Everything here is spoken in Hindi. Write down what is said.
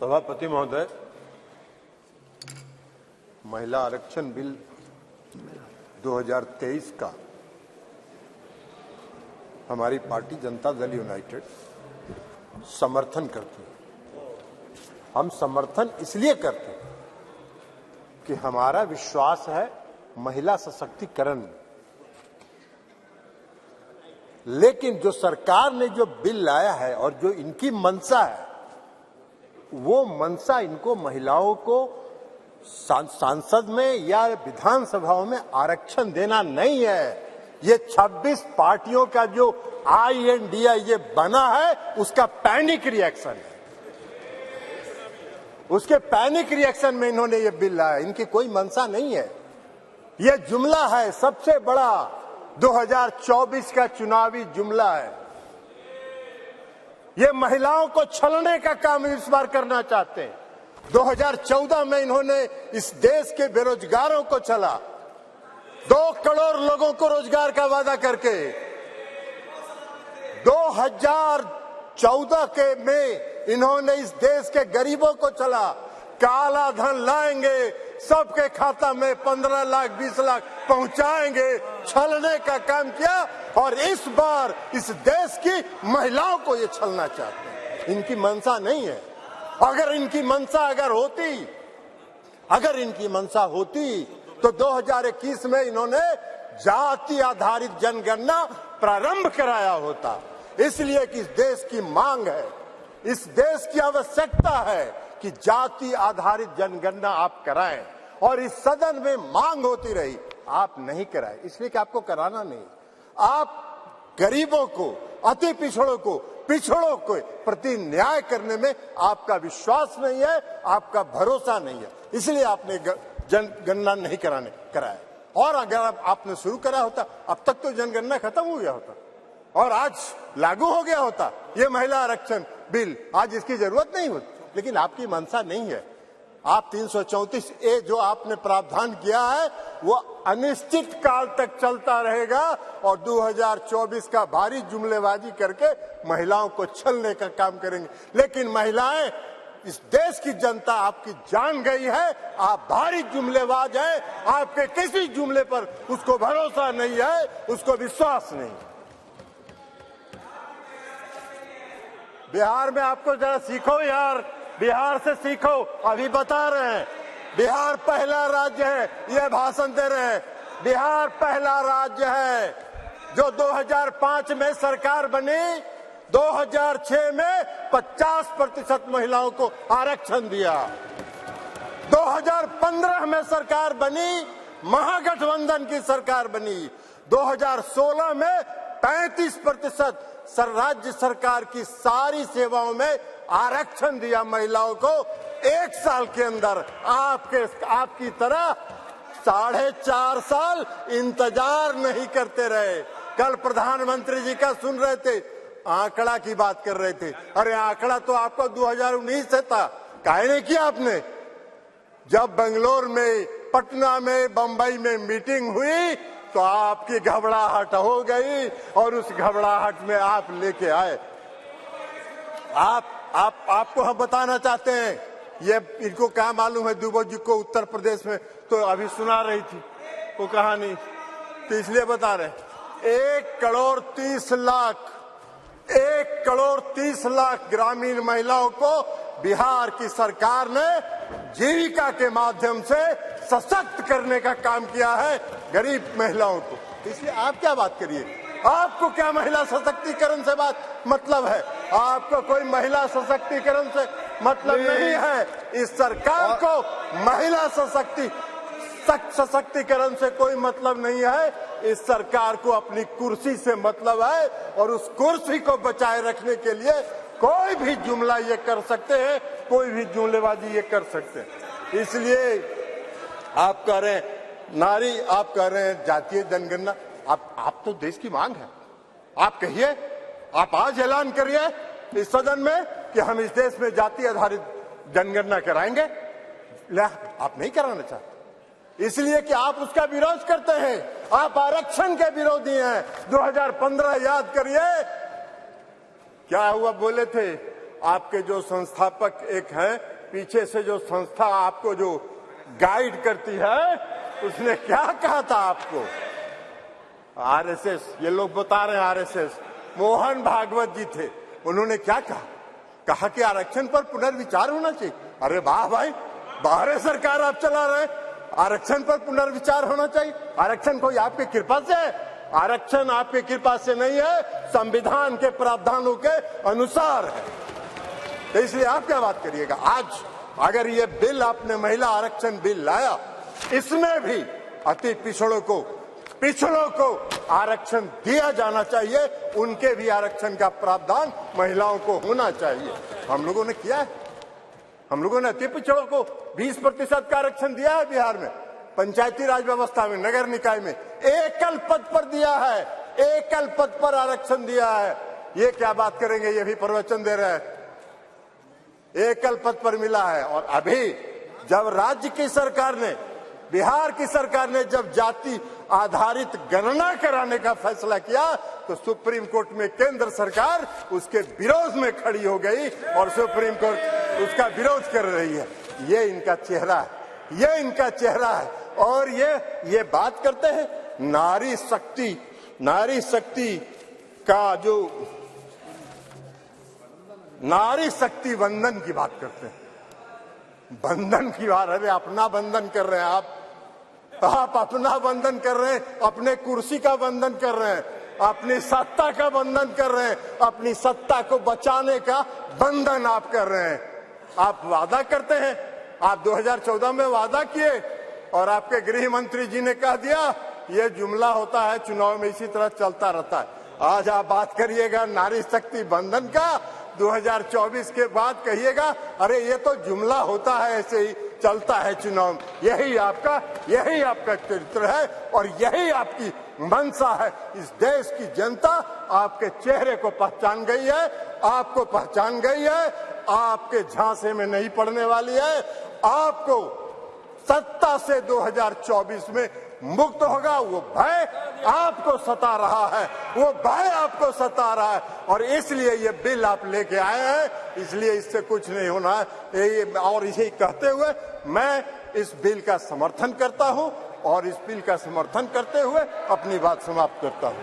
सभापति महोदय, महिला आरक्षण बिल 2023 का हमारी पार्टी जनता दल यूनाइटेड समर्थन करती है। हम समर्थन इसलिए करते हैं कि हमारा विश्वास है महिला सशक्तिकरण में। लेकिन जो सरकार ने जो बिल लाया है और जो इनकी मंशा है, वो मंशा इनको महिलाओं को सांसद में या विधानसभाओं में आरक्षण देना नहीं है। ये 26 पार्टियों का जो INDA ये बना है, उसका पैनिक रिएक्शन है। उसके पैनिक रिएक्शन में इन्होंने ये बिल लाया। इनकी कोई मंशा नहीं है। ये जुमला है, सबसे बड़ा 2024 का चुनावी जुमला है। ये महिलाओं को छलने का काम इस बार करना चाहते हैं। 2014 में इन्होंने इस देश के बेरोजगारों को छला, 2 करोड़ लोगों को रोजगार का वादा करके। 2014 के में इन्होंने इस देश के गरीबों को छला, काला धन लाएंगे, सबके खाता में 15 लाख 20 लाख पहुंचाएंगे, छलने का काम किया। और इस बार इस देश की महिलाओं को ये छलना चाहते हैं। इनकी मंशा नहीं है। अगर इनकी मंशा होती तो 2021 में इन्होंने जाति आधारित जनगणना प्रारंभ कराया होता। इसलिए कि इस देश की मांग है, इस देश की आवश्यकता है कि जाति आधारित जनगणना आप कराएं। और इस सदन में मांग होती रही, आप नहीं कराए, इसलिए कि आपको कराना नहीं। आप गरीबों को, अति पिछड़ों को प्रति न्याय करने में आपका विश्वास नहीं है, आपका भरोसा नहीं है, इसलिए आपने जनगणना नहीं कराया। और अगर आपने शुरू करा होता, अब तक तो जनगणना खत्म हो गया होता और आज लागू हो गया होता ये महिला आरक्षण बिल। आज इसकी जरूरत नहीं होती, लेकिन आपकी मंशा नहीं है। आप 334A जो आपने प्रावधान किया है, वो अनिश्चित काल तक चलता रहेगा और 2024 का भारी जुमलेबाजी करके महिलाओं को छलने का काम करेंगे। लेकिन महिलाएं, इस देश की जनता आपकी जान गई है, आप भारी जुमलेबाज हैं। आपके किसी जुमले पर उसको भरोसा नहीं है, उसको विश्वास नहीं। बिहार में आपको जरा सीखो यार, बिहार से सीखो। अभी बता रहे हैं बिहार पहला राज्य है, ये भाषण दे रहे हैं। बिहार पहला राज्य है जो 2005 में सरकार बनी, 2006 में 50% महिलाओं को आरक्षण दिया। 2015 में सरकार बनी, महागठबंधन की सरकार बनी। 2016 में 35% राज्य सरकार की सारी सेवाओं में आरक्षण दिया महिलाओं को। 1 साल के अंदर आपकी तरह 4.5 साल इंतजार नहीं करते रहे। कल प्रधानमंत्री जी का सुन रहे थे, आंकड़ा की बात कर रहे थे। अरे आंकड़ा तो आपको 2019 से था, काहे नहीं किया आपने? जब बेंगलोर में, पटना में, बंबई में मीटिंग हुई तो आपकी घबराहट हो गई और उस घबराहट में आप लेके आए। आपको हम बताना चाहते हैं, ये इनको क्या मालूम है दुबे जी को उत्तर प्रदेश में तो अभी सुना रही थी वो कहानी, तो इसलिए बता रहे। 1 करोड़ 30 लाख ग्रामीण महिलाओं को बिहार की सरकार ने जीविका के माध्यम से सशक्त करने का काम किया है, गरीब महिलाओं को। इसलिए आप क्या बात करिए, आपको क्या महिला सशक्तिकरण से मतलब है? आपको कोई महिला सशक्तिकरण से मतलब नहीं है। इस सरकार को महिला सशक्तिकरण से कोई मतलब नहीं है। इस सरकार को अपनी कुर्सी से मतलब है और उस कुर्सी को बचाए रखने के लिए कोई भी जुमला ये कर सकते हैं, कोई भी जुमलेबाजी ये कर सकते हैं। इसलिए आप कह रहे हैं नारी, आप कह रहे हैं जातीय जनगणना। आप तो देश की मांग है, आप कहिए, आप आज ऐलान करिए इस सदन में कि हम इस देश में जाति आधारित जनगणना कराएंगे। आप नहीं कराना चाहते, इसलिए कि आप उसका विरोध करते हैं। आप आरक्षण के विरोधी हैं। 2015 याद करिए क्या हुआ, बोले थे आपके जो संस्थापक एक हैं, पीछे से जो संस्था आपको जो गाइड करती है, उसने क्या कहा था आपको? आरएसएस, ये लोग बता रहे हैं आरएसएस, मोहन भागवत जी थे, उन्होंने क्या कहा? कहा कि आरक्षण पर पुनर्विचार होना चाहिए। अरे वाह भाई, बाहर सरकार आप चला रहे, आरक्षण पर पुनर्विचार होना चाहिए। आरक्षण कोई आपकी कृपा से है? आरक्षण आपकी कृपा से नहीं है, संविधान के प्रावधानों के अनुसार है। तो इसलिए आप क्या बात करिएगा? आज अगर ये बिल आपने महिला आरक्षण बिल लाया, इसमें भी अति पिछड़ों को आरक्षण दिया जाना चाहिए, उनके भी आरक्षण का प्रावधान महिलाओं को होना चाहिए। हम लोगों ने किया है, हम लोगों ने अति पिछड़ों को 20% का आरक्षण दिया है बिहार में, पंचायती राज व्यवस्था में, नगर निकाय में एकल पद पर दिया है, एकल पद पर आरक्षण दिया है। ये क्या बात करेंगे? ये भी प्रवचन दे रहे हैं, एकल पद पर मिला है। और अभी जब राज्य की सरकार ने, बिहार की सरकार ने जब जाति आधारित गणना कराने का फैसला किया, तो सुप्रीम कोर्ट में केंद्र सरकार उसके विरोध में खड़ी हो गई और सुप्रीम कोर्ट उसका विरोध कर रही है। ये इनका चेहरा है, ये इनका चेहरा है। और ये बात करते हैं नारी शक्ति का जो नारी शक्ति बंधन की बात करते हैं, बंधन की बात। अरे अपना बंधन कर रहे हैं आप अपना बंधन कर रहे हैं, अपने कुर्सी का बंधन कर रहे हैं, अपनी सत्ता का बंधन कर रहे हैं, अपनी सत्ता को बचाने का बंधन आप कर रहे हैं। आप वादा करते हैं, आप 2014 में वादा किए और आपके गृह मंत्री जी ने कह दिया, ये जुमला होता है चुनाव में, इसी तरह चलता रहता है। आज आप बात करिएगा नारी शक्ति बंधन का, 2024 के बाद कहिएगा अरे ये तो जुमला होता है, ऐसे ही चलता है चुनाव। यही आपका चरित्र है और यही आपकी मंशा है। इस देश की जनता आपके चेहरे को पहचान गई है, आपको पहचान गई है, आपके झांसे में नहीं पड़ने वाली है। आपको सत्ता से 2024 में मुक्त होगा, वो भय आपको सता रहा है, वो भय आपको सता रहा है। और इसलिए ये बिल आप लेके आए हैं, इसलिए इससे कुछ नहीं होना है। और इसे कहते हुए मैं इस बिल का समर्थन करता हूं और इस बिल का समर्थन करते हुए अपनी बात समाप्त करता हूं।